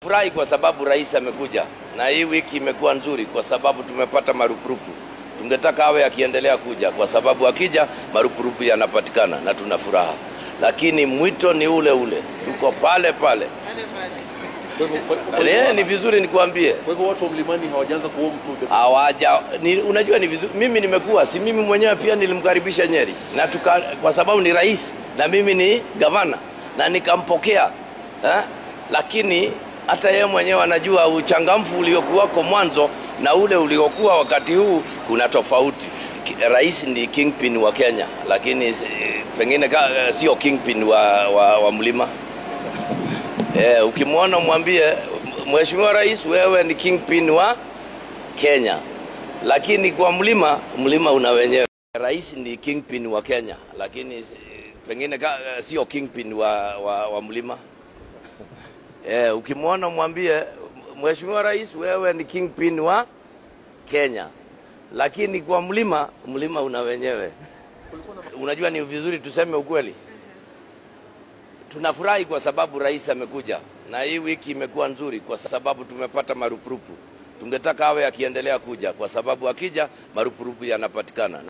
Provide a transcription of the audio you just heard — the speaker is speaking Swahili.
Furahi kwa sababu rais amekuja na hii wiki imekuwa nzuri kwa sababu tumepata marupurupu. Tungetaka awe akiendelea kuja kwa sababu akija marupurupu yanapatikana na tuna furaha. Lakini mwito ni ule ule. Tuko pale pale. Ni vizuri nikuambie. Kwa hivyo watu wa Mlimani hawajaanza kuomba tu. Unajua ni vizuri, mimi nimekuwa, si mimi mwenyewe pia nilimkaribisha Nyeri na kwa sababu ni rais na mimi ni gavana na nikampokea. Lakini hata yeye mwenyewe anajua uchangamfu uliokuwako mwanzo na ule uliokuwa wakati huu kuna tofauti. Rais ni kingpin wa Kenya, lakini pengine sio kingpin wa Mlima. Ukimwona mwambie Mheshimiwa Rais, wewe ni kingpin wa Kenya, lakini kwa Mlima una wenyewe. Rais ni kingpin wa Kenya, lakini pengine sio kingpin wa Mlima. Ukimwona mwambie Mheshimiwa Rais, wewe ni kingpin wa Kenya, lakini kwa Mlima una wenyewe. Unajua ni vizuri tuseme ukweli. Tunafurahi kwa sababu rais amekuja na hii wiki imekuwa nzuri kwa sababu tumepata marupurupu. Tungetaka awe akiendelea kuja kwa sababu akija marupurupu yanapatikana.